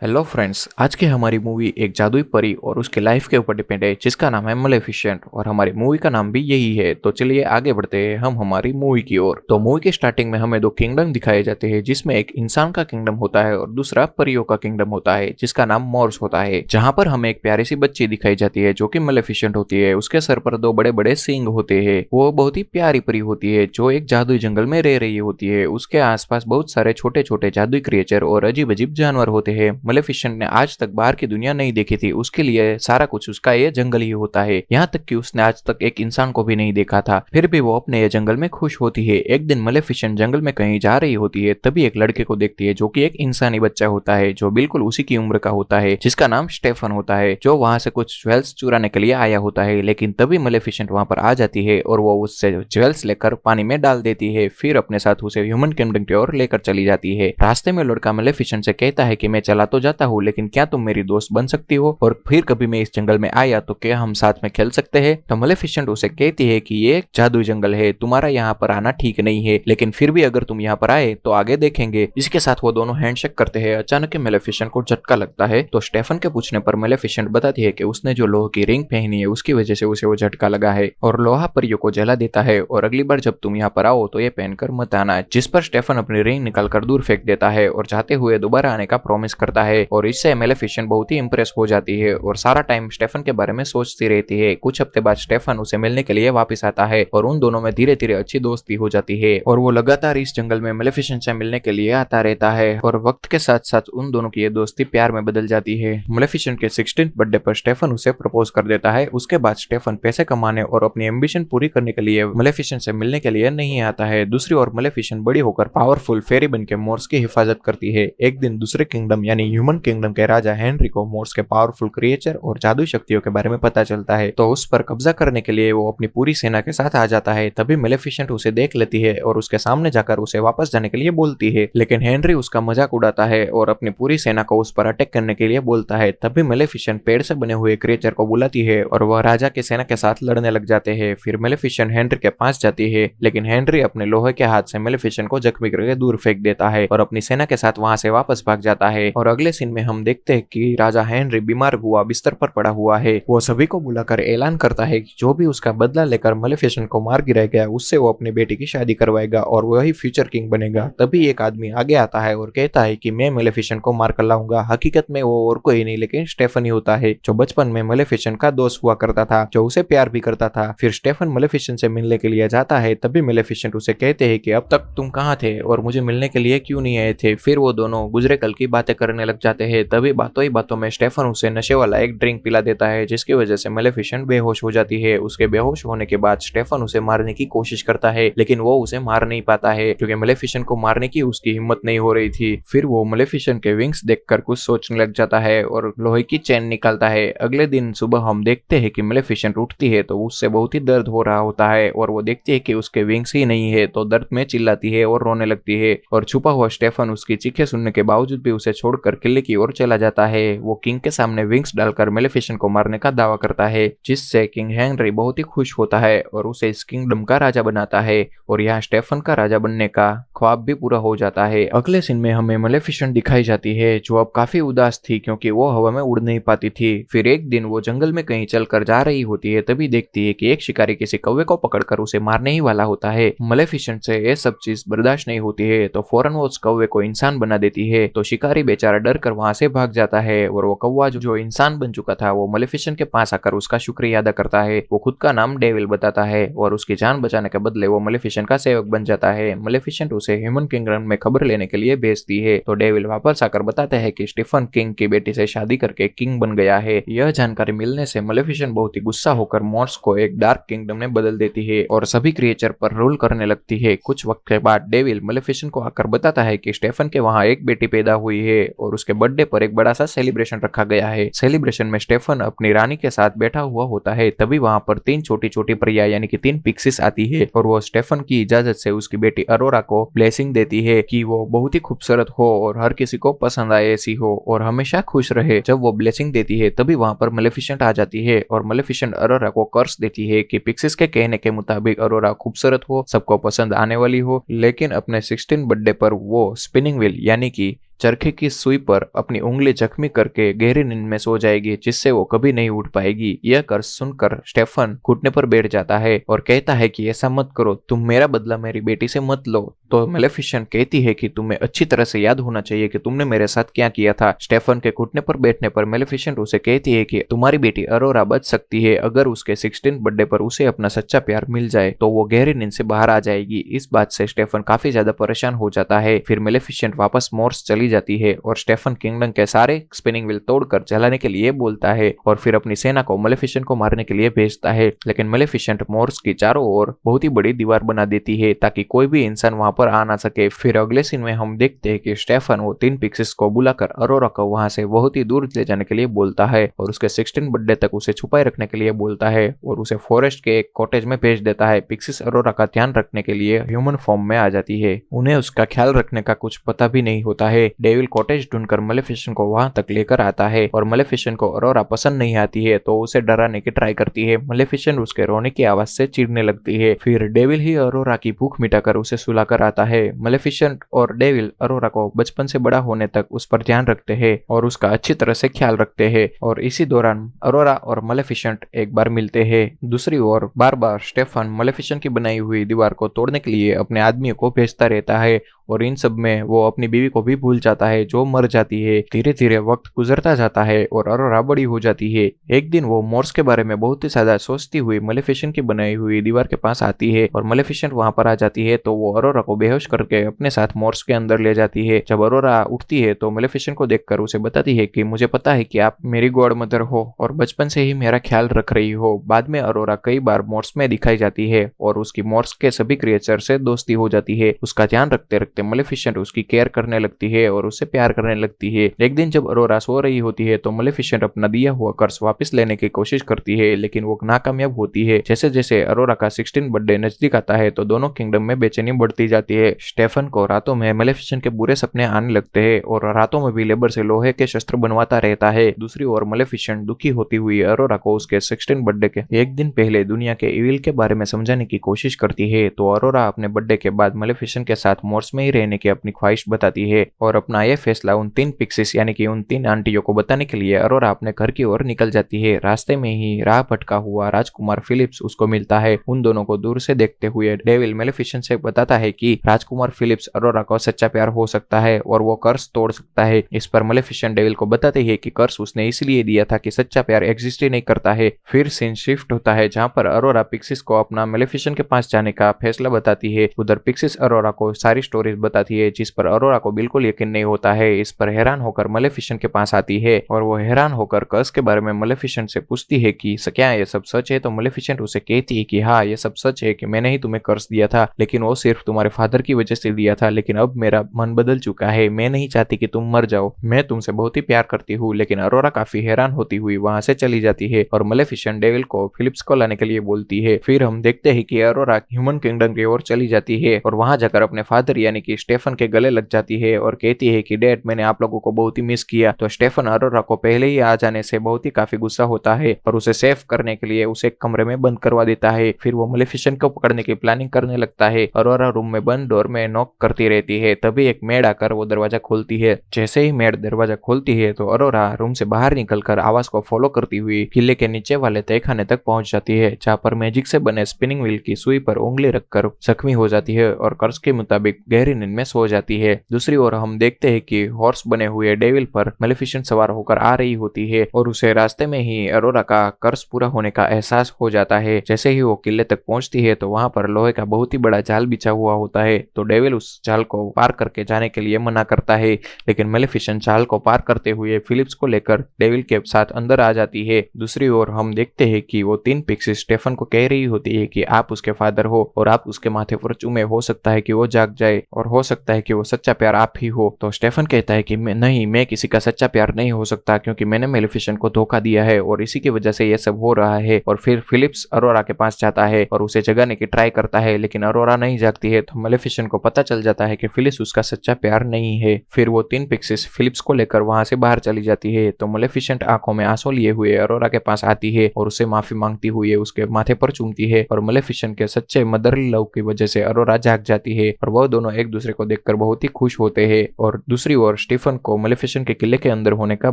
Hello friends, आज की हमारी मूवी एक जादुई परी और उसके लाइफ के ऊपर डिपेंड है जिसका नाम है मलेफिसेंट और हमारी मूवी का नाम भी यही है। तो चलिए आगे बढ़ते हैं हम हमारी मूवी की ओर। तो मूवी के स्टार्टिंग में हमें दो किंगडम दिखाए जाते हैं जिसमें एक इंसान का किंगडम होता है और दूसरा परियों का किंगडम होता है जिसका नाम मोर्स होता है। जहाँ पर हमें एक प्यारी सी बच्ची दिखाई जाती है जो कि मलेफिसेंट होती है। उसके सर पर दो बड़े बड़े सींग होते हैं। वो बहुत ही प्यारी परी होती है जो एक जादुई जंगल में रह रही होती है। उसके आसपास बहुत सारे छोटे छोटे जादुई क्रिएचर और अजीब अजीब जानवर होते हैं। मलेफिसेंट ने आज तक बाहर की दुनिया नहीं देखी थी, उसके लिए सारा कुछ उसका ये जंगल ही होता है। यहाँ तक कि उसने आज तक एक इंसान को भी नहीं देखा था, फिर भी वो अपने ये जंगल में खुश होती है। एक दिन मलेफिसेंट जंगल में कहीं जा रही होती है, तभी एक लड़के को देखती है जो कि एक इंसानी बच्चा होता है जो बिल्कुल उसी की उम्र का होता है, जिसका नाम स्टेफन होता है, जो वहां से कुछ ज्वेल्स चुराने के लिए आया होता है। लेकिन तभी मलेफिसेंट वहां पर आ जाती है और वो उससे ज्वेल्स लेकर पानी में डाल देती है, फिर अपने साथ उसे ह्यूमन किंगडम की ओर लेकर चली जाती है। रास्ते में लड़का मलेफिसेंट से कहता है कि मैं चला तो जाता हूँ, लेकिन क्या तुम मेरी दोस्त बन सकती हो, और फिर कभी मैं इस जंगल में आया तो क्या हम साथ में खेल सकते हैं। तो मलेफिसेंट उसे कहती है कि ये एक जादुई जंगल है, तुम्हारा यहाँ पर आना ठीक नहीं है, लेकिन फिर भी अगर तुम यहाँ पर आए तो आगे देखेंगे। इसके साथ वो दोनों हैंडशेक करते हैं। अचानक ही मलेफिसेंट को झटका लगता है, तो स्टेफन के पूछने पर मलेफिसेंट बताती है कि उसने जो लोहे की रिंग पहनी है उसकी वजह से उसे वो झटका लगा है और लोहा परियों को जला देता है, और अगली बार जब तुम यहाँ पर आओ तो ये पहनकर मत आना। जिस पर स्टेफन अपनी रिंग निकालकर दूर फेंक देता है और जाते हुए दोबारा आने का प्रॉमिस करता है, और इससे मलेफिसेंट बहुत ही इंप्रेस हो जाती है और सारा टाइम स्टेफन के बारे में सोचती रहती है। कुछ हफ्ते बाद स्टेफन उसे मिलने के लिए वापस आता है और उन दोनों में धीरे धीरे अच्छी दोस्ती हो जाती है, और वो लगातार इस जंगल में मलेफिसेंट से मिलने के लिए आता रहता है, और वक्त के साथ साथ उन दोनों की ये दोस्ती प्यार में बदल जाती है। मलेफिसेंट के 16th बर्थडे पर स्टेफन उसे प्रपोज कर देता है। उसके बाद स्टेफन पैसे कमाने और अपनी एम्बिशन पूरी करने के लिए मलेफिसेंट से मिलने के लिए नहीं आता है। दूसरी ओर मलेफिसेंट बड़ी होकर पावरफुल फेरी बनकर मोर्स की हिफाजत करती है। एक दिन दूसरे किंगडम यानी ह्यूमन किंगडम के राजा हेनरी को मोर्स के पावरफुल क्रिएचर और जादुई शक्तियों के बारे में पता चलता है, तो उस पर कब्जा करने के लिए वो अपनी पूरी सेना के साथ आ जाता है। तभी मलेफिसेंट उसे देख लेती है और उसके सामने जाकर उसे वापस जाने के लिए बोलती है, लेकिन हेनरी उसका मजाक उड़ाता है और अपनी पूरी सेना को उस पर अटैक करने के लिए बोलता है। तभी मलेफिसेंट पेड़ से बने हुए क्रिएचर को बुलाती है और वह राजा की सेना के साथ लड़ने लग जाते हैं। फिर मलेफिसेंट हेनरी के पास जाती है, लेकिन हेनरी अपने लोहे के हाथ से मलेफिसेंट को जख्मी करके दूर फेंक देता है और अपनी सेना के साथ वहां से वापस भाग जाता है। और अगले सीन में हम देखते हैं कि राजा हेनरी बीमार हुआ बिस्तर पर पड़ा हुआ है। वो सभी को बुलाकर ऐलान करता है कि जो भी उसका बदला लेकर मलेफिसेंट को मार गिराएगा उससे वो अपनी बेटी की शादी करवाएगा और वही फ्यूचर किंग बनेगा। तभी एक आदमी आगे आता है और कहता है कि मैं मलेफिसेंट को मार कर लाऊंगा। हकीकत में वो और कोई नहीं लेकिन स्टेफन ही होता है, जो बचपन में मलेफिसेंट का दोस्त हुआ करता था, जो उसे प्यार भी करता था। फिर स्टेफन मलेफिसेंट से मिलने के लिए जाता है। तभी मलेफिसेंट उसे कहते हैं कि अब तक तुम कहाँ थे और मुझे मिलने के लिए क्यों नहीं आए थे। फिर वो दोनों गुजरे कल की बातें करने लग जाते हैं। तभी बातों ही बातों में स्टेफन उसे नशे वाला एक ड्रिंक पिला देता है, जिसकी वजह से मलेफिसेंट बेहोश हो जाती है। उसके बेहोश होने के बाद स्टेफन उसे मारने की कोशिश करता है, लेकिन वो उसे मार नहीं पाता है क्योंकि मलेफिसेंट को मारने की उसकी हिम्मत नहीं हो रही थी। फिर वो मलेफिसेंट के विंग्स देखकर कुछ सोचने लग जाता है और लोहे की चेन निकालता है। अगले दिन सुबह हम देखते हैं कि मलेफिसेंट उठती है तो उससे बहुत ही दर्द हो रहा होता है, और वो देखती है कि उसके विंग्स ही नहीं है, तो दर्द में चिल्लाती है और रोने लगती है। और छुपा हुआ स्टेफन उसकी चीखें सुनने के बावजूद भी उसे छोड़कर किले की ओर चला जाता है। वो किंग के सामने विंग्स डालकर मलेफिसेंट को मारने का दावा करता है, जिससे किंग हेनरी बहुत ही खुश होता है और उसे इस किंगडम का राजा बनाता है, और यहाँ स्टेफन का राजा बनने का ख्वाब भी पूरा हो जाता है। अगले सीन में हमें मलेफिसेंट दिखाई जाती है जो अब काफी उदास थी क्योंकि वो हवा में उड़ नहीं पाती थी। फिर एक दिन वो जंगल में कहीं चलकर जा रही होती है, तभी देखती है कि एक शिकारी किसी कौवे को पकड़कर उसे मारने ही वाला होता है। मलेफिसेंट से ये सब चीज बर्दाश्त नहीं होती है, तो फौरन वो उस कौवे को इंसान बना देती है। तो शिकारी बेचारा डर कर वहां से भाग जाता है, और वो कौवा जो इंसान बन चुका था वो मलेफिसेंट के पास आकर उसका शुक्रिया अदा करता है। वो खुद का नाम डेविल बताता है और उसकी जान बचाने के बदले वो मलेफिसेंट का सेवक बन जाता है। मलेफिसेंट उसे ह्यूमन किंगडम में खबर लेने के लिए भेजती है, तो डेविल वापस आकर बताता है कि स्टीफन किंग की बेटी से शादी करके किंग बन गया है। यह जानकारी मिलने से मलेफिसेंट बहुत ही गुस्सा होकर मोर्स को एक डार्क किंगडम में बदल देती है और सभी क्रिएचर पर रूल करने लगती है। कुछ वक्त के बाद डेविल मलेफिसेंट को आकर बताता है कि स्टीफन के वहां एक बेटी पैदा हुई है और उसके बर्थडे पर एक बड़ा सा सेलिब्रेशन रखा गया है। सेलिब्रेशन में स्टीफन अपनी रानी के साथ बैठा हुआ होता है। तभी वहां पर तीन छोटी छोटी परियां यानी कि तीन पिक्सीज आती है, और वो स्टीफन की इजाजत से उसकी बेटी अरोरा को ब्लेसिंग देती है कि वो बहुत ही खूबसूरत हो और हर किसी को पसंद आए ऐसी हो और हमेशा खुश रहे। जब वो ब्लेसिंग देती है तभी वहां पर मलेफिसेंट आ जाती है और मलेफिसेंट अरोरा को कर्स देती है कि पिक्सीज के कहने के मुताबिक अरोरा खूबसूरत हो, सबको पसंद आने वाली हो, लेकिन अपने 16 बर्थडे पर वो स्पिनिंग व्हील यानी कि चरखे की सुई पर अपनी उंगली जख्मी करके गहरी नींद में सो जाएगी, जिससे वो कभी नहीं उठ पाएगी। यह कर सुनकर स्टेफन घुटने पर बैठ जाता है और कहता है कि ऐसा मत करो, तुम मेरा बदला मेरी बेटी से मत लो। तो मेलेफिसेंट कहती है कि तुम्हें अच्छी तरह से याद होना चाहिए कि तुमने मेरे साथ क्या किया था। स्टेफन के घुटने पर बैठने पर मेलेफिसेंट उसे कहती है कि तुम्हारी बेटी अरोरा बच सकती है अगर उसके 16 बर्थडे पर उसे अपना सच्चा प्यार मिल जाए तो वो गहरी नींद से बाहर आ जाएगी। इस बात से स्टेफन काफी ज्यादा परेशान हो जाता है। फिर मेलेफिसेंट वापस मोर्स चली जाती है और स्टेफन किंगडम के सारे स्पिनिंग व्हील तोड़कर जलाने के लिए बोलता है और फिर अपनी सेना को मेलेफिसेंट को मारने के लिए भेजता है। लेकिन मेलेफिसेंट मोर्स की चारों ओर बहुत ही बड़ी दीवार बना देती है ताकि कोई भी इंसान वहां पर आ ना सके। फिर अगले सीन में हम देखते हैं कि स्टेफन वो 3 पिक्सेस को बुलाकर अरोरा को वहां से बहुत ही दूर ले जाने के लिए बोलता है और उसके 16 बर्थडे तक उसे छुपाए रखने के लिए बोलता है और उसे फॉरेस्ट के एक कॉटेज में भेज देता है। पिक्सेस अरोरा का ध्यान रखने के लिए ह्यूमन फॉर्म में आ जाती है। उन्हें उसका ख्याल रखने का कुछ पता भी नहीं होता है। डेविल कॉटेज ढूंढकर मेलेफिसेंट को वहां तक लेकर आता है और मेलेफिसेंट को अरोरा पसंद नहीं आती है तो उसे डराने की ट्राई करती है। मेलेफिसेंट उसके रोने की आवाज से चिढ़ने लगती है। फिर डेविल ही अरोरा की भूख मिटाकर उसे सुलाकर आता है। मेलेफिसेंट और डेविल अरोरा को बचपन से बड़ा होने तक उस पर ध्यान रखते हैं और उसका अच्छी तरह से ख्याल रखते हैं और इसी दौरान अरोरा और मेलेफिसेंट एक बार मिलते हैं। दूसरी ओर बार बार स्टेफन मेलेफिसेंट की बनाई हुई दीवार को तोड़ने के लिए अपने आदमियों को भेजता रहता है और इन सब में वो अपनी बीवी को भी भूल जाता है जो मर जाती है। धीरे धीरे वक्त गुजरता जाता है और अरोरा बड़ी हो जाती है। एक दिन वो मोर्स के बारे में बहुत ही ज्यादा सोचती हुई मेलेफिसेंट की बनाई हुई दीवार के पास आती है और मेलेफिसेंट वहां पर आ जाती है तो वो अरोरा को बेहोश करके अपने साथ मोर्स के अंदर ले जाती है। जब अरोरा उठती है तो मेलेफिसेंट को देखकर उसे बताती है कि मुझे पता है कि आप मेरी गॉड मदर हो और बचपन से ही मेरा ख्याल रख रही हो। बाद में अरोरा कई बार मोर्स में दिखाई जाती है और उसकी मोर्स के सभी क्रिएचर से दोस्ती हो जाती है। उसका ध्यान रखते रखते मेलेफिसेंट उसकी केयर करने लगती है और उससे प्यार करने लगती है। एक दिन जब अरोरा सो रही होती है तो मेलेफिसेंट अपना दिया हुआ कर्ज वापस लेने की कोशिश करती है लेकिन वो नाकामयाब होती है। जैसे जैसे अरोरा का 16 बर्थडे नजदीक आता है तो दोनों किंगडम में बेचैनी बढ़ती जाती है। स्टेफन को रातों में मेलेफिसेंट के बुरे सपने आने लगते हैं और रातों में भी लेबर से लोहे के शस्त्र बनवाता रहता है। दूसरी ओर मेलेफिसेंट दुखी होती हुई अरोरा को उसके 16 बर्थडे के एक दिन पहले दुनिया के इविल के बारे में समझाने की कोशिश करती है तो अरोरा अपने बर्थडे के बाद मेलेफिसेंट के साथ मोर्स में ही रहने की अपनी ख्वाहिश बताती है और अपना यह फैसला उन 3 पिक्सेस यानी कि उन 3 आंटियों को बताने के लिए अरोरा अपने घर की ओर निकल जाती है। रास्ते में ही राह भटका हुआ राजकुमार फिलिप्स उसको मिलता है। उन दोनों को दूर से देखते हुए डेविल मेलेफिसेंट से बताता है कि राजकुमार फिलिप्स अरोरा को सच्चा प्यार हो सकता है और वो कर्स तोड़ सकता है। इस पर मेलेफिसेंट डेविल को बताते हैं कि कर्स उसने इसलिए दिया था कि सच्चा प्यार एग्जिस्ट ही नहीं करता है। फिर सीन शिफ्ट होता है जहाँ पर अरोरा पिक्सेस को अपना मेलेफिसेंट के पास जाने का फैसला बताती है। उधर पिक्सेस अरोरा को सारी स्टोरीज बताती है जिस पर अरोरा को बिल्कुल यकीन नहीं होता है। इस पर हैरान होकर मेलेफिसेंट के पास आती है और वो हैरान होकर कर्स के बारे में मेलेफिसेंट से पूछती है कि क्या ये सब सच है। तो मेलेफिसेंट उसे कहती है कि हाँ ये सब सच है कि मैंने ही तुम्हें कर्स दिया था लेकिन वो सिर्फ तुम्हारे फादर की वजह से दिया था, लेकिन अब मेरा मन बदल चुका है। मैं नहीं चाहती कि तुम मर जाओ, मैं तुमसे बहुत ही प्यार करती हूँ। लेकिन अरोरा काफी हैरान होती हुई वहां से चली जाती है और मेलेफिसेंट डेविल को फिलिप्स को लाने के लिए बोलती है। फिर हम देखते हैं कि अरोरा ह्यूमन किंगडम की ओर चली जाती है और वहां जाकर अपने फादर यानी कि स्टेफन के गले लग जाती है और कहती है कि डैड मैंने आप लोगों को बहुत ही मिस किया। तो स्टेफन अरोरा को पहले ही आ जाने से बहुत ही काफी गुस्सा होता है और उसे सेफ करने के लिए उसे एक कमरे में बंद करवा देता है। फिर वो मेलेफिसेंट को पकड़ने की प्लानिंग करने लगता है। अरोरा रूम में बंद डोर में नॉक करती रहती है। तभी एक मेड आकर वो दरवाजा खोलती है। जैसे ही मेड दरवाजा खोलती है तो अरोरा रूम से बाहर निकलकर आवाज को फॉलो करती हुई किले के नीचे वाले तहखाने तक पहुंच जाती है जहाँ पर मैजिक से बने स्पिनिंग व्हील की सुई पर उंगली रखकर जख्मी हो जाती है और कर्ज के मुताबिक गहरी नींद में सो जाती है। दूसरी ओर हम देखते हैं कि हॉर्स बने हुए डेविल पर मेलेफिसेंट सवार होकर आ रही होती है और उसे रास्ते में ही अरोरा का कर्ज पूरा होने का एहसास हो जाता है। जैसे ही वो किले तक पहुंचती है तो वहां पर लोहे का बहुत ही बड़ा जाल बिछा हुआ होता है तो डेविल उस जाल को पार करके जाने के लिए मना करता है लेकिन मेलेफिसेंट जाल को पार करते हुए फिलिप्स को लेकर डेविल के साथ अंदर आ जाती है। दूसरी ओर हम देखते हैं कि वो 3 पिक्सेस स्टेफन को कह रही होती है कि आप उसके फादर हो और आप उसके माथे पर चूमे, हो सकता है कि वो जाग जाए और हो सकता है कि वो सच्चा प्यार आप ही हो। तो स्टेफन कहता है कि मैं किसी का सच्चा प्यार नहीं हो सकता क्योंकि मैंने मेलेफिसेंट को धोखा दिया है और इसी की वजह से ये सब हो रहा है। और फिर फिलिप्स अरोरा के पास जाता है और उसे जगाने की ट्राई करता है लेकिन अरोरा नहीं जागती है तो मेलेफिसेंट को पता चल जाता है कि फिलिप्स उसका सच्चा प्यार नहीं है। फिर वो 3 पिक्सेस फिलिप्स को लेकर वहां से बाहर चली जाती है तो मेलेफिसेंट आंखों में आंसू लिए हुए अरोरा के पास आती है और उसे माफी मांगती हुई उसके माथे पर चूमती है और मेलेफिसेंट के सच्चे मदरली लव की वजह से अरोरा जाग जाती है और वह दोनों एक दूसरे को देखकर बहुत ही खुश होते हैं और दूसरी ओर स्टीफन को मेलेफिसेंट के किले के अंदर होने का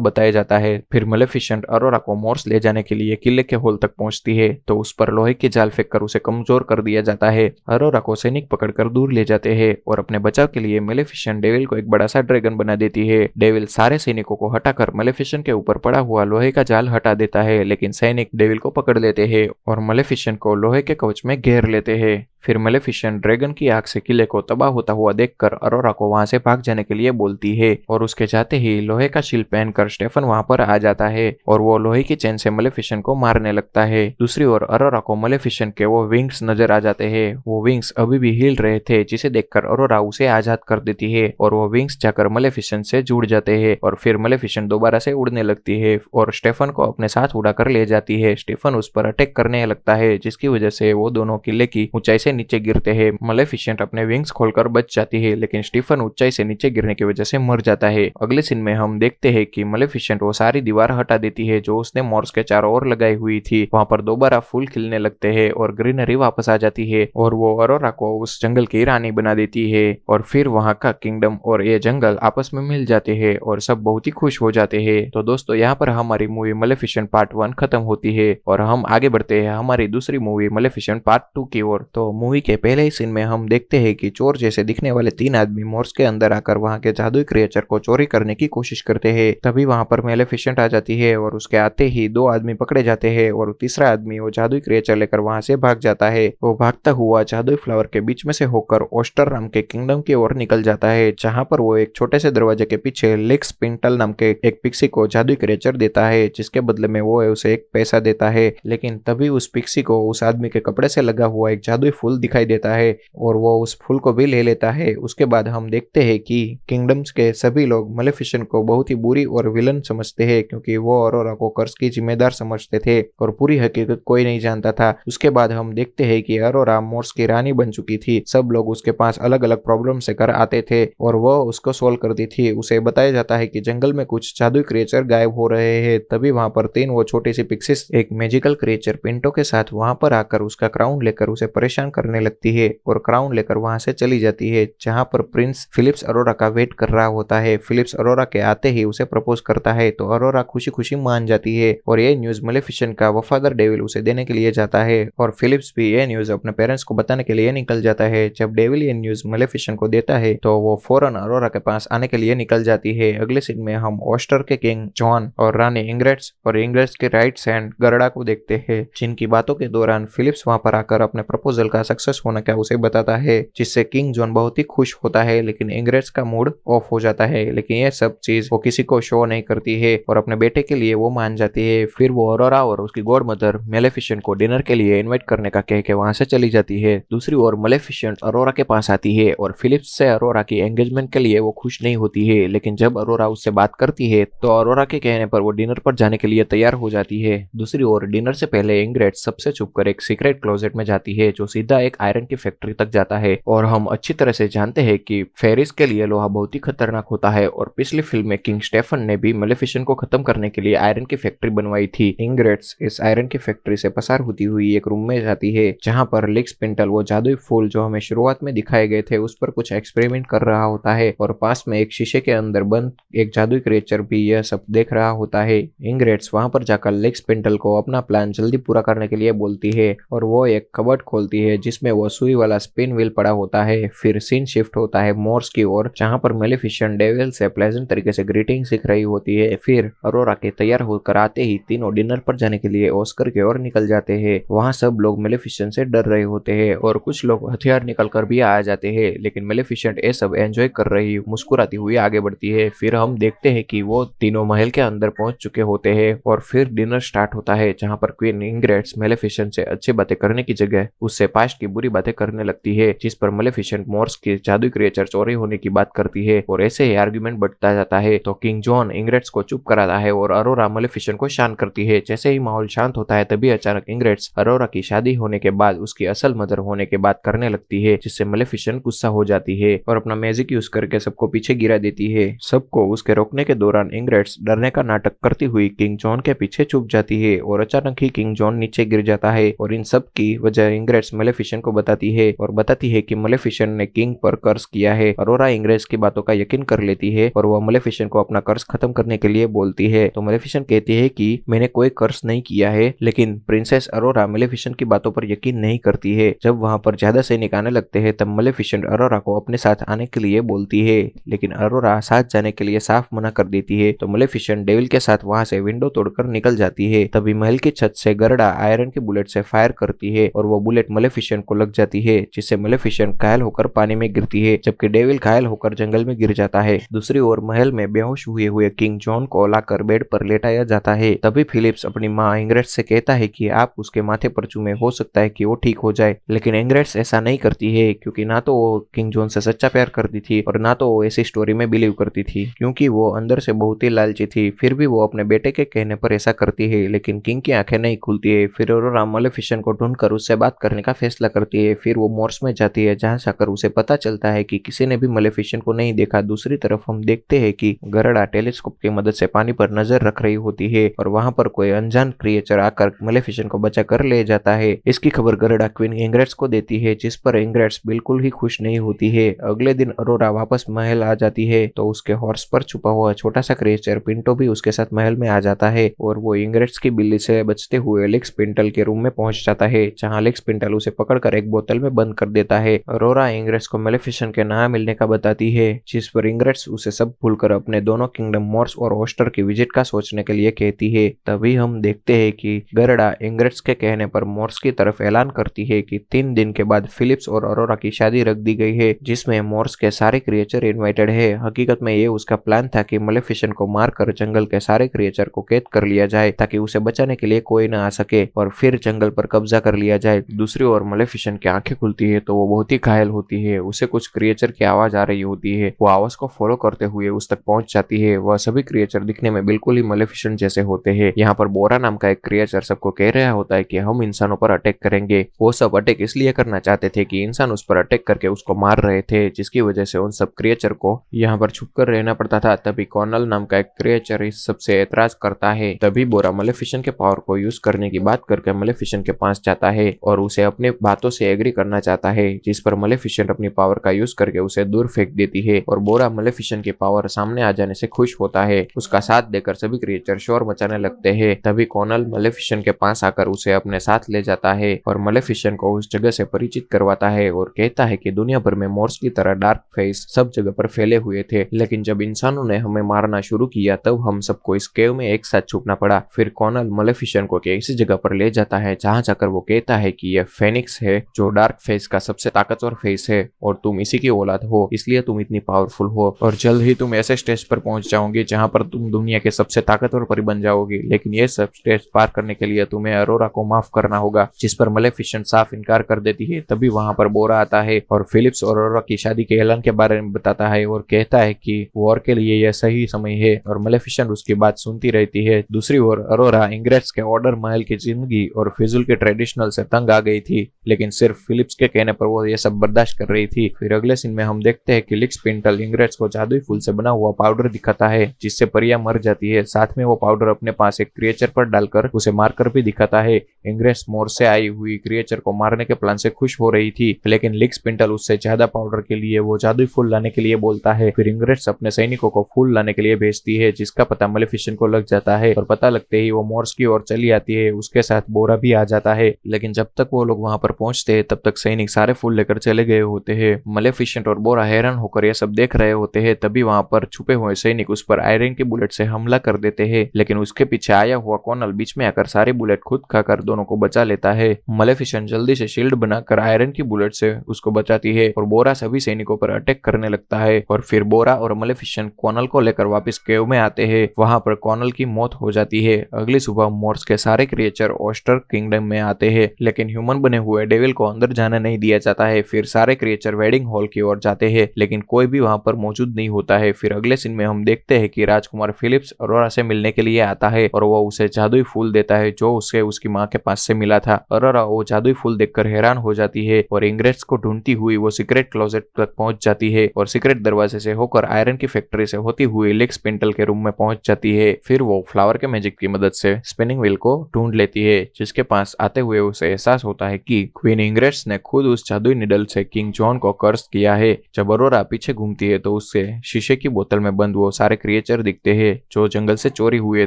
बताया जाता है। फिर मेलेफिसेंट अरोरा को मोर्स ले जाने के लिए किले के हॉल तक पहुंचती है तो उस पर लोहे की जाल फेंक कर उसे कमजोर कर दिया जाता है। अरोरा को सैनिक पकड़कर दूर ले जाते हैं और अपने बचाव के लिए मेलेफिसेंट डेविल को एक बड़ा सा ड्रैगन बना देती है। डेविल सारे सैनिकों को हटाकर मेलेफिसेंट के ऊपर पड़ा हुआ लोहे का जाल हटा देता है, लेकिन सैनिक डेविल को पकड़ लेते हैं और मेलेफिसेंट को लोहे के कवच में घेर लेते हैं। फिर मेलेफिसेंट ड्रैगन की आग से किले को तबाह होता हुआ देखकर अरोरा को वहां से भाग जाने के लिए बोलती है और उसके जाते ही लोहे का शील्ड पहनकर स्टेफन वहां पर आ जाता है और वो लोहे की चेन से मेलेफिसेंट को मारने लगता है। दूसरी ओर अरोरा को मेलेफिसेंट के वो विंग्स नजर आ जाते हैं। वो विंग्स अभी भी हिल रहे थे, जिसे देखकर अरोरा उसे आजाद कर देती है और वो विंग्स जाकर मेलेफिसेंट से जुड़ जाते हैं और फिर मेलेफिसेंट दोबारा से उड़ने लगती है और स्टेफन को अपने साथ उड़ाकर ले जाती है। स्टेफन उस पर अटैक करने लगता है, जिसकी वजह से वो दोनों किले की ऊंचाई से नीचे गिरते हैं। मेलेफिसेंट अपने विंग्स खोलकर बच जाती है, लेकिन स्टीफन ऊंचाई से नीचे गिरने की वजह से मर जाता है। अगले सीन में हम देखते हैं कि मेलेफिसेंट वो सारी दीवार हटा देती है जो उसने मोर्स के चारों ओर लगाई हुई थी। वहां पर दोबारा फूल खिलने लगते हैं और ग्रीनरी वापस आ जाती है और वो अरोरा को उस जंगल की रानी बना देती है और फिर वहां का किंगडम और ये जंगल आपस में मिल जाते हैं और सब बहुत ही खुश हो जाते हैं। तो दोस्तों, यहाँ पर हमारी मूवी मेलेफिसेंट पार्ट 1 खत्म होती है और हम आगे बढ़ते हैं हमारी दूसरी मूवी मेलेफिसेंट पार्ट 2 की ओर। तो मूवी के पहले ही सीन में हम देखते हैं कि चोर जैसे दिखने वाले 3 आदमी मोर्स के अंदर आकर वहां के जादुई क्रिएचर को चोरी करने की कोशिश करते हैं। तभी वहां पर मेलेफिसेंट आ जाती है और उसके आते ही 2 आदमी पकड़े जाते हैं और तीसरा आदमी वो जादुई क्रिएचर लेकर वहां से भाग जाता है। वो भागता हुआ जादुई फ्लावर के बीच में से होकर ओस्टर नाम के किंगडम की ओर निकल जाता है, जहां पर वो एक छोटे से दरवाजे के पीछे लेक्स पिंटल नाम के एक पिक्सी को जादुई क्रिएचर देता है, जिसके बदले में वो उसे एक पैसा देता है। लेकिन तभी उस पिक्सी को उस आदमी के कपड़े से लगा हुआ एक जादुई फूल दिखाई देता है और वो उस फूल को भी ले लेता है। उसके बाद हम देखते हैं कि किंगडम्स के सभी लोग मेलेफिसेंट को बहुत ही बुरी और विलन समझते हैं, क्योंकि वो अरोरा को कर्ज की जिम्मेदार समझते थे और पूरी हकीकत कोई नहीं जानता था। उसके बाद हम देखते हैं कि अरोरा मोर्स की रानी बन चुकी थी। सब लोग उसके पास अलग अलग प्रॉब्लम से कर आते थे और वो उसको सोल्व करती थी। उसे बताया जाता है कि जंगल में कुछ जादुई क्रिएचर गायब हो रहे हैं। तभी वहां पर 3 वो छोटी सी पिक्सिस एक मैजिकल क्रिएचर पिंटो के साथ वहां पर आकर उसका क्राउन लेकर उसे परेशान करने लगती है और क्राउन लेकर वहां से चली जाती है, जहां पर प्रिंस फिलिप्स अरोरा का वेट कर रहा होता है। फिलिप्स अरोरा के आते ही उसे प्रपोज करता है तो अरोरा खुशी खुशी मान जाती है और ये न्यूज मेलेफिसेंट का वफादार डेविल उसे देने के लिए जाता है और फिलिप्स भी ये न्यूज अपने पेरेंट्स को बताने के लिए निकल जाता है। जब डेविल ये न्यूज मेलेफिसेंट को देता है तो वो फौरन अरोरा के पास आने के लिए निकल जाती है। अगले सीन में हम ओस्टर के किंग जॉन और रानी इंग्रेड्स और इंग्रेड्स के राइट हैंड गरडा को देखते हैं, जिनकी बातों के दौरान फिलिप्स वहां पर आकर अपने प्रपोजल का सक्सेस होने का उसे बताता है, जिससे किंग जॉन बहुत ही खुश होता है। लेकिन इंग्रेड्स का मूड ऑफ हो जाता है, लेकिन यह सब चीज वो किसी को शो नहीं करती है और अपने बेटे के लिए वो मान जाती है। फिर वो अरोरा और उसकी गॉड मदर मेलेफिसेंट को डिनर के लिए इनवाइट करने का कह के वहां से चली जाती है। दूसरी ओर मेलेफिसेंट अरोरा के पास आती है और फिलिप्स से अरोरा की एंगेजमेंट के लिए वो खुश नहीं होती है, लेकिन जब अरोरा उससे बात करती है तो अरोरा के कहने पर वो डिनर पर जाने के लिए तैयार हो जाती है। दूसरी ओर डिनर से पहले इंग्रेड्स सबसे छुपकर एक सीक्रेट क्लोजेट में जाती है जो सीधा एक आयरन की फैक्ट्री तक जाता है और हम अच्छी तरह से जानते हैं कि फेरिस के लिए लोहा बहुत ही खतरनाक होता है और पिछली फिल्म में किंग स्टेफन ने भी मेलेफिसेंट को खत्म करने के लिए आयरन की फैक्ट्री बनवाई थी। इंग्रेड्स इस आयरन की फैक्ट्री से पसार होती हुई एक रूम में जाती है, जहां पर लिक्स पिंटल वो जादुई फूल जो हमें शुरुआत में दिखाए गए थे उस पर कुछ एक्सपेरिमेंट कर रहा होता है और पास में एक शीशे के अंदर बंद एक जादुई क्रिएचर भी यह सब देख रहा होता है। इंग्रेड्स वहां पर जाकर लिक्स पिंटल को अपना प्लान जल्दी पूरा करने के लिए बोलती है और वो एक कबर्ड खोलती है जिसमें वो सुई वाला स्पिन व्हील पड़ा होता है। फिर सीन शिफ्ट होता है मोर्स की ओर, जहां पर मेलेफिसेंट डेविल से प्लेजेंट तरीके से ग्रीटिंग सीख रही होती है। फिर अरोरा के तैयार होकर आते ही तीनों डिनर पर जाने के लिए ऑस्कर की ओर निकल जाते हैं। वहां सब लोग मेलेफिसेंट से डर रहे होते हैं और कुछ लोग हथियार निकल कर भी आ जाते हैं, लेकिन मेलेफिसेंट ये सब एंजॉय कर रही मुस्कुराती हुई आगे बढ़ती है। फिर हम देखते हैं कि वो तीनों महल के अंदर पहुंच चुके होते हैं और फिर डिनर स्टार्ट होता है, जहां पर क्वीन इंग्रेड्स मेलेफिसेंट से अच्छी बातें करने की जगह उससे पास्ट की बुरी बातें करने लगती है, जिस पर मेलेफिसेंट मोर्स के जादुई क्रिएचर चोरी होने की बात करती है और ऐसे ही आर्गुमेंट बढ़ता जाता है। तो किंग जॉन इंग्रेड्स को चुप कराता है और अरोरा मेलेफिसेंट को शांत करती है। जैसे ही माहौल शांत होता है तभी अचानक इंग्रेड्स अरोरा की शादी होने के बाद उसकी असल मदर होने के बात करने लगती है, जिससे मेलेफिसेंट गुस्सा हो जाती है और अपना मैजिक यूज करके सबको पीछे गिरा देती है। सबको उसके रोकने के दौरान इंग्रेड्स डरने का नाटक करती हुई किंग जॉन के पीछे छुप जाती है और अचानक ही किंग जॉन नीचे गिर जाता है और इन सब की वजह इंग्रेड्स मेलेफिसेंट मलेफिसेंट को बताती है और बताती है कि मलेफिसेंट ने किंग पर कर्ज किया है। अरोरा इंग्रेस की बातों का यकीन कर लेती है और वह मलेफिसेंट को अपना कर्ज खत्म करने के लिए बोलती है। तो मलेफिसेंट कहती है कि मैंने कोई कर्ज नहीं किया है, लेकिन प्रिंसेस अरोरा मलेफिसेंट की बातों पर यकीन नहीं करती है। जब वहां पर ज्यादा सैनिक आने लगते हैं तब मलेफिसेंट अरोरा को अपने साथ आने के लिए बोलती है, लेकिन अरोरा साथ जाने के लिए साफ मना कर देती है। तो मलेफिसेंट डेविल के साथ वहां से विंडो तोड़कर निकल जाती है। तभी महल की छत से गरुड़ा आयरन के बुलेट से फायर करती है और वो बुलेट मलेफिसेंट को लग जाती है, जिससे मलेफिसेंट घायल होकर पानी में गिरती है, जबकि डेविल घायल होकर जंगल में गिर जाता है। दूसरी ओर महल में बेहोश हुए किंग जॉन को लाकर बेड पर लेटाया जाता है। तभी फिलिप्स अपनी माँ इंग्रेड से कहता है कि आप उसके माथे पर चूमे, हो सकता है कि वो ठीक हो जाए, लेकिन इंग्रेड ऐसा नहीं करती है क्योंकि ना तो वो किंग जॉन से सच्चा प्यार करती थी और ना तो वो ऐसी स्टोरी में बिलीव करती थी, क्योंकि वो अंदर से बहुत ही लालची थी। फिर भी वो अपने बेटे के कहने पर ऐसा करती है, लेकिन किंग की आंखें नहीं खुलती है। फिर अरोरा मलेफिसेंट को ढूंढकर उससे बात करने का फैसला करती है। फिर वो मोर्स में जाती है, जहां जाकर उसे पता चलता है कि किसी ने भी मलेफिसेंट को नहीं देखा। दूसरी तरफ हम देखते हैं कि गरुड़ा टेलीस्कोप की मदद से पानी पर नजर रख रही होती है और वहां पर कोई अनजान क्रिएचर आकर मलेफिसेंट को बचा कर ले जाता है। इसकी खबर गरुड़ा क्वीन इंग्रेड को देती है, जिस पर इंग्रेड बिल्कुल ही खुश नहीं होती है। अगले दिन अरोरा वापस महल आ जाती है तो उसके हॉर्स पर छुपा हुआ छोटा सा क्रिएचर पिंटो भी उसके साथ महल में आ जाता है और वो इंग्रेड की बिल्ली से बचते हुए लिक्स पिंटल के रूम में पहुंच जाता है, जहां लिक्स पिंटल उसे पकड़कर एक बोतल में बंद कर देता है। अरोरा इंग्रेड को मलेफिसेंट के ना मिलने का बताती है, जिस पर इंग्रेड उसे सब भूलकर अपने दोनों किंगडम मोर्स और ओस्टर की विजिट का सोचने के लिए कहती है। तभी हम देखते हैं कि गरुड़ा इंग्रेड के कहने पर मोर्स की तरफ ऐलान करती है कि 3 दिन के बाद फिलिप्स और अरोरा की शादी रख दी गई है, जिसमें मोर्स के सारे क्रिएचर इनवाइटेड है। हकीकत में ये उसका प्लान था कि मलेफिसेंट को मारकर जंगल के सारे क्रिएचर को कैद कर लिया जाए ताकि उसे बचाने के लिए कोई न आ सके और फिर जंगल पर कब्जा कर लिया जाए। दूसरी ओर मलेफिसेंट की आंखें खुलती है तो वो बहुत ही घायल होती है। उसे कुछ क्रिएचर की आवाज आ रही होती है। वो आवाज को फॉलो करते हुए उस तक पहुंच जाती है। वह सभी क्रिएचर दिखने में बिल्कुल ही मलेफिसेंट जैसे होते हैं। यहाँ पर बोरा नाम का एक क्रिएचर सबको कह रहा होता है कि हम इंसानों पर अटैक करेंगे। वो सब अटैक इसलिए करना चाहते थे कि इंसान उस पर अटैक करके उसको मार रहे थे, जिसकी वजह से उन सब क्रिएचर को यहाँ पर छुपकर रहना पड़ता था। तभी कॉर्नल नाम का एक क्रिएचर इस सबसे एतराज करता है। तभी बोरा मलेफिसेंट के पावर को यूज करने की बात करके मलेफिसेंट के पास जाता है और उसे अपने बातों से एग्री करना चाहता है, जिस पर मलेफिसेंट अपनी पावर का यूज करके उसे दूर फेंक देती है और बोरा मलेफिसेंट की पावर सामने आ जाने से खुश होता है। उसका साथ देकर सभी क्रिएचर शोर मचाने लगते हैं। तभी कॉर्नल मलेफिसेंट के पास आकर उसे अपने साथ ले जाता है और मलेफिसेंट को उस जगह से परिचित करवाता है और कहता है कि दुनिया भर में मोर्स की तरह डार्क फेस सब जगह पर फैले हुए थे, लेकिन जब इंसानों ने हमें मारना शुरू किया तब हम सबको इस केव में एक साथ छुपना पड़ा। फिर कॉर्नल मलेफिसेंट को ऐसी जगह पर ले जाता है जहां जाकर वो कहता है कि यह फेनिक्स है, जो डार्क फेस का सबसे ताकतवर फेस है और तुम इसी की औलाद हो, इसलिए तुम इतनी पावरफुल हो और जल्द ही तुम ऐसे स्टेज पर पहुंच जाओगे जहां पर तुम दुनिया के सबसे ताकतवर परी बन जाओगे, लेकिन ये सब स्टेज पार करने के लिए तुम्हें अरोरा को माफ करना होगा। जिस पर मलेफिसेंट साफ इनकार कर देती है। तभी वहां पर बोरा आता है और फिलिप्स और अरोरा की शादी के ऐलान के बारे में बताता है और कहता है कि वॉर के लिए यह सही समय है और मलेफिसेंट उसकी बात सुनती रहती है। दूसरी ओर अरोरा इंग्रेड के ऑर्डर महल की जिंदगी और फिजुल के ट्रेडिशनल से तंग आ गई थी, लेकिन सिर्फ फिलिप्स के कहने पर वो ये सब बर्दाश्त कर रही थी। फिर अगले सीन में हम देखते हैं कि लिक्स पिंटल इंग्रेड को जादुई फूल से बना हुआ पाउडर दिखाता है, जिससे परियां मर जाती है। साथ में वो पाउडर अपने पास एक क्रिएचर पर डालकर उसे मारकर भी दिखाता है। इंग्रेड मोर से आई हुई क्रिएचर को मारने के प्लान से खुश हो रही थी, लेकिन लिक्स पिंटल उससे ज्यादा पाउडर के लिए वो जादुई फूल लाने के लिए बोलता है। फिर इंग्रेड अपने सैनिकों को फूल लाने के लिए भेजती है, जिसका पता मलेफिसेंट को लग जाता है और पता लगते ही वो मोर्स की ओर चली आती है। उसके साथ बोरा भी आ जाता है, लेकिन जब तक वो लोग वहां पर पहुंचते हैं तब तक सैनिक सारे फूल लेकर चले गए होते हैं। मलेफिसेंट और बोरा हैरान होकर ये सब देख रहे होते हैं। तभी वहां पर छुपे हुए सैनिक उस पर आयरन के बुलेट से हमला कर देते हैं, लेकिन उसके पीछे आया हुआ कॉर्नल बीच में आकर सारे बुलेट खुद खाकर दोनों को बचा लेता है। मलेफिसेंट जल्दी से शील्ड बनाकर आयरन की बुलेट से उसको बचाती है और बोरा सभी सैनिकों पर अटैक करने लगता है और फिर बोरा और मलेफिसेंट कॉर्नल को लेकर वापस केव में आते हैं। वहां पर कॉर्नल की मौत हो जाती है। अगली सुबह मोर्स के सारे क्रिएचर ओस्टर किंगडम में आते हैं, लेकिन ह्यूमन बने हुए डेविल को अंदर जाने नहीं दिया जाता है। फिर सारे क्रिएचर वेडिंग हॉल की ओर जाते हैं, लेकिन कोई भी वहां पर मौजूद नहीं होता है। फिर अगले सीन में हम देखते हैं कि राजकुमार फिलिप्स अरोरा से मिलने के लिए आता है और वो उसे जादुई फूल देता है जो उसे उसकी माँ के पास से मिला था। अरोरा वो जादुई फूल देखकर हैरान हो जाती है और इंग्रेड को ढूंढती हुई वो सीक्रेट क्लोजेट तक पहुंच जाती है और सीक्रेट दरवाजे से होकर आयरन की फैक्ट्री से होती हुई लिक्स पिंटल के रूम में पहुंच जाती है। फिर वो फ्लावर के मैजिक की मदद से स्पिनिंग व्हील को ढूंढ लेती है, जिसके पास आते हुए उसे एहसास होता है कि क्वीन इंग्रेड्स ने खुद उस जादुई निडल से किंग जॉन को कर्स किया है। जब अरोरा पीछे घूमती है तो उससे शीशे की बोतल में बंद वो सारे क्रिएचर दिखते हैं जो जंगल से चोरी हुए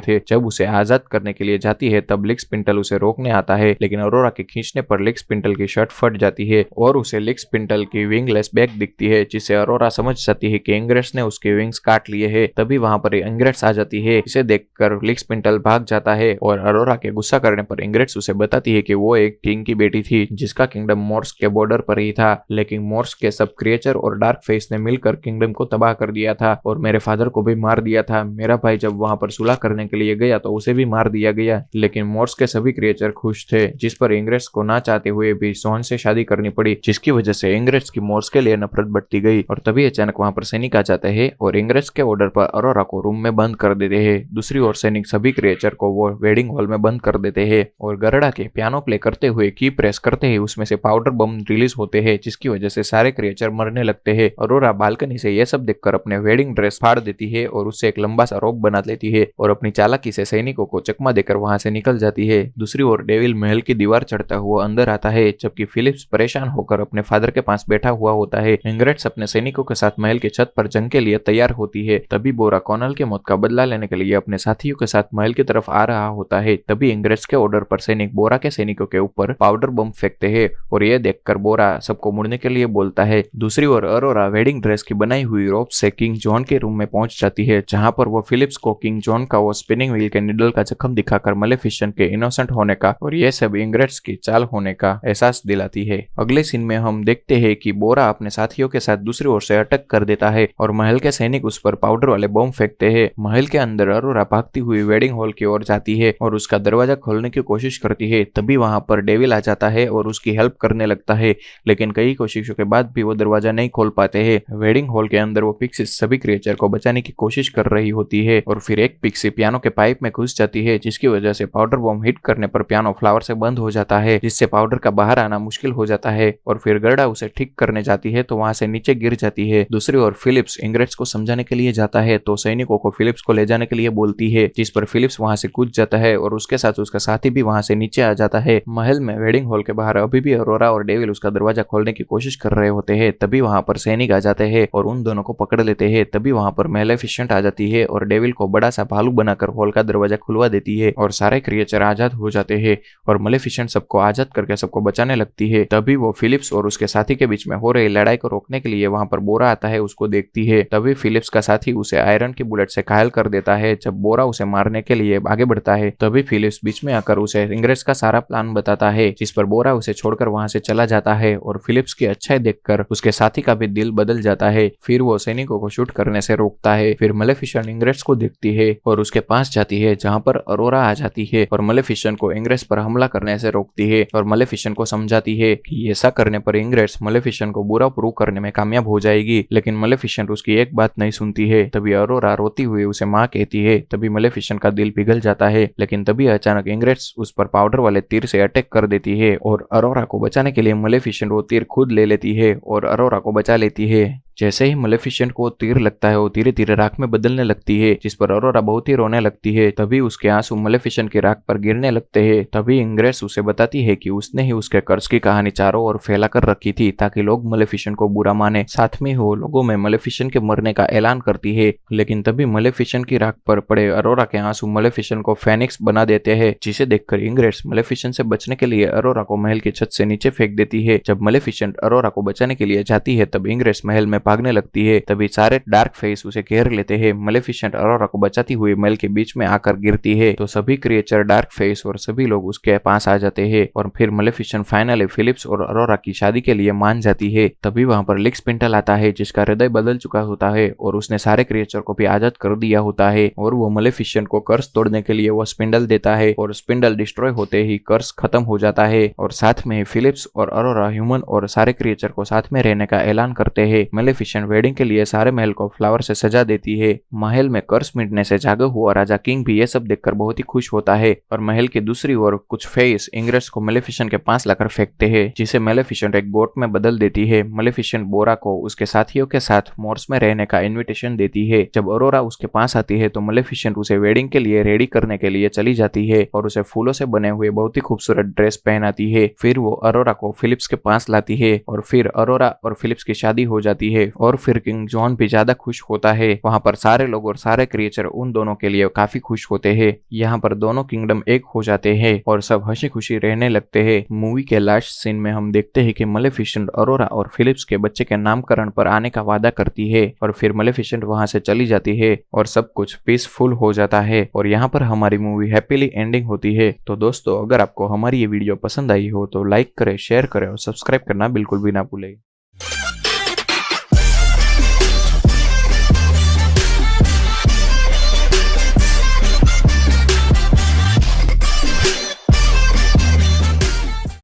थे। जब उसे आजाद करने के लिए जाती है तब लिक्स पिंटल उसे रोकने आता है, लेकिन अरोरा के खींचने पर लिक्स पिंटल की शर्ट फट जाती है और उसे लिक्स पिंटल की विंगलेस बैग दिखती है, जिससे अरोरा समझ जाती है कि इंग्रेड्स ने उसके विंग्स काट लिए हैं। तभी वहां पर इंग्रेड्स आ जाती है। इसे देखकर लिक्स पिंटल भाग जाता है और अरोरा के गुस्सा करने पर इंग्रेड्स उसे बताती है कि वो एक किंग की बेटी थी जिसका किंगडम मोर्स के बॉर्डर पर ही था, लेकिन मोर्स के सब क्रिएचर और डार्क फेस ने मिलकर किंगडम को तबाह कर दिया था और मेरे फादर को भी मार दिया था। मेरा भाई जब वहां पर सुलह करने के लिए गया तो उसे भी मार दिया गया, लेकिन मोर्स के सभी क्रिएचर खुश थे, जिस पर इंग्रेड्स को ना चाहते हुए भी सोहन से शादी करनी पड़ी, जिसकी वजह से इंग्रेड्स की मोर्स के लिए नफरत बढ़ती गई। और तभी अचानक वहां पर सैनिक आ जाते हैं और इंग्रेड्स के ऑर्डर पर अरोरा को रूम में बंद कर देते हैं। दूसरी ओर सैनिक सभी क्रिएचर को वो वेडिंग हॉल में बंद कर देते हैं और गरुड़ा के पियानो प्ले करते हुए की प्रेस करते ही उसमें से पाउडर बम रिलीज होते हैं, जिसकी वजह से सारे क्रिएचर मरने लगते हैं। अरोरा बालकनी से यह सब देखकर अपने वेडिंग ड्रेस फाड़ देती है और उससे एक लंबा सा रोप बना लेती है और अपनी चालाकी से सैनिकों को चकमा देकर वहां से निकल जाती है। दूसरी ओर डेविल महल की दीवार चढ़ता हुआ अंदर आता है, जबकि फिलिप्स परेशान होकर अपने फादर के पास बैठा हुआ होता है। इंग्रेड्स अपने सैनिकों के साथ महल की छत पर जंग के लिए तैयार होती है। तभी बोरा कॉनल के मौत का बदला लेने के लिए अपने साथियों के साथ महल की तरफ आ रहा होता है। तभी इंग्रेड्स के ऑर्डर पर सैनिक बोरा के सैनिकों के ऊपर पाउडर बम फेंकते हैं और यह देखकर बोरा सबको मुड़ने के लिए बोलता है। दूसरी ओर अरोरा वेडिंग ड्रेस की बनाई हुई रोप से किंग जॉन के रूम में पहुंच जाती है, जहां पर वो फिलिप्स को किंग जॉन का वो स्पिनिंग व्हील के निडल का जख्म दिखाकर मलेफिसेंट के इनोसेंट होने का और ये सब इंग्रेड्स की चाल होने का एहसास दिलाती है। अगले सीन में हम देखते हैं कि बोरा अपने साथियों के साथ दूसरी ओर से अटैक कर देता है और महल के सैनिक उस पर पाउडर वाले बम फेंकते हैं। महल के अंदर अरोरा भागती हुई वेडिंग हॉल की ओर जाती है और उसका दरवाजा खोलने की कोशिश करती है। तभी वहां पर डेविल आ जाता है और उसकी हेल्प करने लगता है, लेकिन कई कोशिशों के बाद भी वो दरवाजा नहीं खोल पाते हैं। वेडिंग हॉल के अंदर वो पिक्सी सभी क्रिएचर को बचाने की कोशिश कर रही होती है और फिर एक पिक्सी पियानो के पाइप में घुस जाती है, जिसकी वजह से पाउडर बम हिट करने पर पियानो फ्लावर से बंद हो जाता है, जिससे पाउडर का बाहर आना मुश्किल हो जाता है। और फिर गरुड़ा उसे ठीक करने जाती है तो वहां से नीचे गिर जाती है। दूसरी ओर फिलिप्स इंग्रेड्स को समझाने के लिए जाता है तो सैनिकों को फिलिप्स को ले जाने के लिए बोलती है, जिस पर फिलिप्स वहां से कूद जाता है और उसके साथ उसका साथी भी वहां से नीचे आ जाता है। महल में वेडिंग हॉल के बाहर अभी भी अरोरा और डेविल उसका दरवाजा खोलने की कोशिश कर रहे होते हैं। तभी वहां पर सैनिक आ जाते हैं और उन दोनों को पकड़ लेते हैं। तभी वहां पर मेलेफिसेंट आ जाती है और डेविल को बड़ा सा भालू बनाकर हॉल का दरवाजा खुलवा देती है और सारे क्रिएचर आजाद हो जाते हैं और मेलेफिसेंट सबको आजाद करके सबको बचाने लगती है। तभी वो फिलिप्स और उसके साथी के बीच में हो रही लड़ाई को रोकने के लिए वहां पर बोरा आता है, उसको देखती है। तभी फिलिप्स का साथी उसे आयरन की बुलेट से घायल कर देता है। जब बोरा उसे मारने के लिए आगे बढ़ता है तभी फिलिप्स बीच में आकर उसे इंग्रेड्स का सारा प्लान बताता है, जिस पर बोरा उसे छोड़कर वहां से चला जाता है और फिलिप्स की अच्छाई देखकर उसके साथी का भी दिल बदल जाता है। फिर वो सैनिकों को शूट करने से रोकता है। फिर मेलेफिसेंट इंग्रेड्स को देखती है और उसके पास जाती है, जहां पर अरोरा आ जाती है और मेलेफिसेंट को इंग्रेड्स पर हमला करने से रोकती है और मेलेफिसेंट को समझाती है कि ऐसा करने पर इंग्रेड्स मेलेफिसेंट को बुरा प्रूव करने में कामयाब हो जाएगी, लेकिन मेलेफिसेंट उसकी एक बात नहीं सुनती है। तभी अरोरा रोती हुई उसे माँ कहती है। तभी मेलेफिसेंट का दिल पिघल जाता है, लेकिन तभी अचानक इंग्रेड्स उस पर पाउडर वाले तीर से अटैक कर देती है और अरोरा को बचाने के लिए मेलेफिसेंट वो तीर खुद ले लेती है और अरोरा को बचा लेती है। जैसे ही मेलेफिसेंट को तीर लगता है वो धीरे धीरे राख में बदलने लगती है, जिस पर अरोरा बहुत ही रोने लगती है। तभी उसके आंसू मेलेफिसेंट की राख पर गिरने लगते हैं। तभी इंग्रेड्स उसे बताती है कि उसने ही उसके कर्ज की कहानी चारों ओर फैला कर रखी थी ताकि लोग मेलेफिसेंट को बुरा माने। साथ में वो लोगों में मेलेफिसेंट के मरने का ऐलान करती है, लेकिन तभी मेलेफिसेंट की राख पर पड़े अरोरा के आंसू मेलेफिसेंट को फेनिक्स बना देते हैं, जिसे देखकर इंग्रेड्स मेलेफिसेंट से बचने के लिए अरोरा को महल की छत से नीचे फेंक देती है। जब मेलेफिसेंट अरोरा को बचाने के लिए जाती है तब इंग्रेड्स महल में भागने लगती है। तभी सारे डार्क फेस उसे घेर लेते हैं। मेलेफिसेंट अरोरा को बचाती हुई महल के बीच में आकर गिरती है तो सभी क्रिएचर डार्क फेस और सभी लोग उसके पास आ जाते हैं और फिर मेलेफिसेंट फाइनली फिलिप्स और अरोरा की शादी के लिए मान जाती है। तभी वहां पर लिक्स पिंटल आता है, जिसका हृदय बदल चुका होता है और उसने सारे क्रिएचर को भी आजाद कर दिया होता है और वो मेलेफिसेंट को कर्स तोड़ने के लिए वो स्पिंडल देता है और स्पिंडल डिस्ट्रॉय होते ही कर्स खत्म हो जाता है और साथ में फिलिप्स और अरोरा ह्यूमन और सारे क्रिएचर को साथ में रहने का ऐलान करते हैं। मेलेफिसेंट वेडिंग के लिए सारे महल को फ्लावर से सजा देती है। महल में कर्स मिटने से जागा हुआ राजा किंग भी ये सब देखकर बहुत ही खुश होता है और महल की दूसरी ओर कुछ फेस इंग्रेट्स को मेलेफिसेंट के पास लाकर फेंकते हैं, जिसे मेलेफिसेंट एक गोट में बदल देती है। मेलेफिसेंट बोरा को उसके साथियों के साथ मोर्स में रहने का इनविटेशन देती है। जब अरोरा उसके पास आती है तो मेलेफिसेंट उसे वेडिंग के लिए रेडी करने के लिए चली जाती है और उसे फूलों से बने हुए बहुत ही खूबसूरत ड्रेस पहनाती है। फिर वो अरोरा को फिलिप्स के पास लाती है और फिर अरोरा और फिलिप्स की शादी हो जाती है और फिर किंग जॉन भी ज्यादा खुश होता है। वहां पर सारे लोग और सारे क्रिएचर उन दोनों के लिए काफी खुश होते हैं। यहाँ पर दोनों किंगडम एक हो जाते हैं और सब हंसी खुशी रहने लगते हैं। मूवी के लास्ट सीन में हम देखते हैं कि मेलेफिसेंट अरोरा और फिलिप्स के बच्चे के नामकरण पर आने का वादा करती है और फिर मेलेफिसेंट वहां से चली जाती है और सब कुछ पीसफुल हो जाता है और यहाँ पर हमारी मूवी हैप्पीली एंडिंग होती है। तो दोस्तों, अगर आपको हमारी ये वीडियो पसंद आई हो तो लाइक करें, शेयर करें और सब्सक्राइब करना बिल्कुल भी ना भूलें।